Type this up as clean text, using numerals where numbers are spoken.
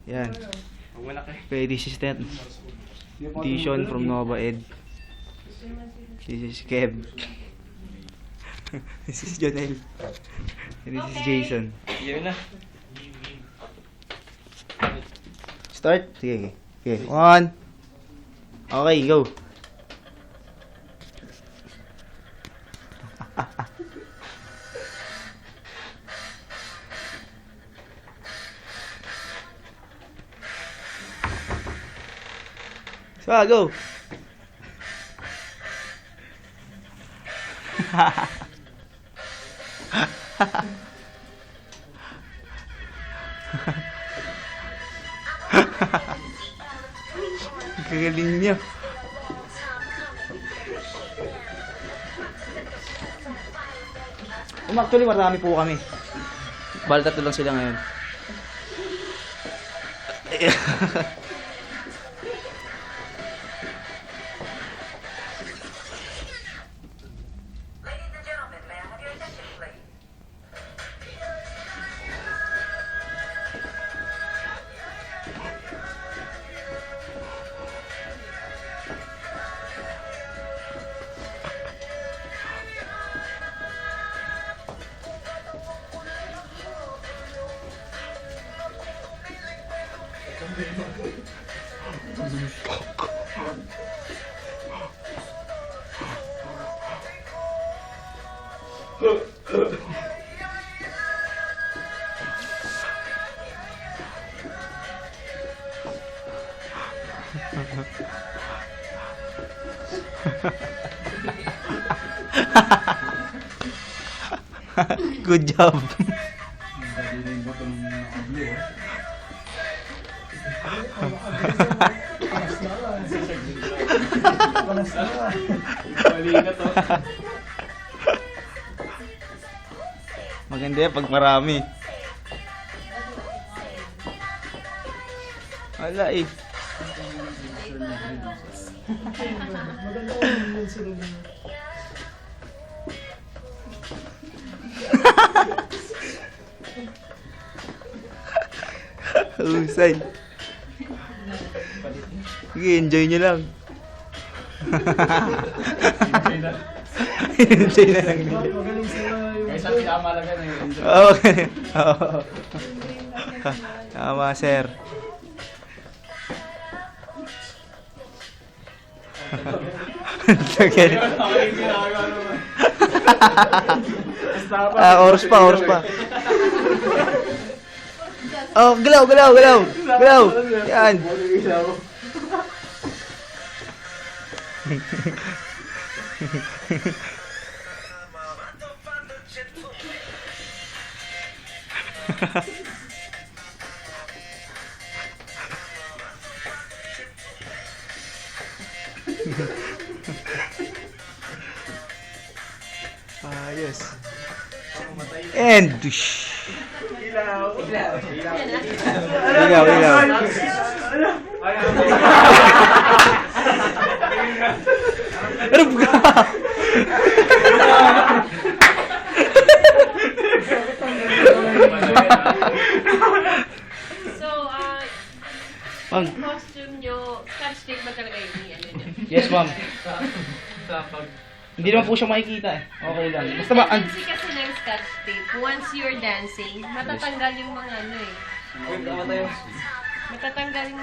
Yan. Okay, this is that edition from Nova Ed. This is Kev. This is Jonel. And this is Jason. Yun na. Start? Sige. Okay. 1. Okay, go. So, go. Kagaling niya. Actually, marami po kami. Bali, tatlo lang sila ngayon. Ladies and gentlemen, may I have your attention, please? Good job. Mali na to. Maganda yan pag marami. Wala eh. Husay. Sige, enjoy nyo lang. Enjoy na lang nila. Kaysa pinamalaga na yun. Okay. Oo. Tama, sir. Tagal. Oras pa, oras pa. Oh, galaw, galaw, galaw. Galaw. Yan. Ayos. And ilaw, ilaw. Ano ba? So, Ma'am. yung costume nyo, scotch tape ba talaga yung Yes, ma'am. Sa pag... Hindi naman po siya makikita eh. Okay lang. Basta ba... Tendency kasi ng scotch tape, once you're dancing, matatanggal yung mga ano eh. Wait, tama tayo. Matatanggal yung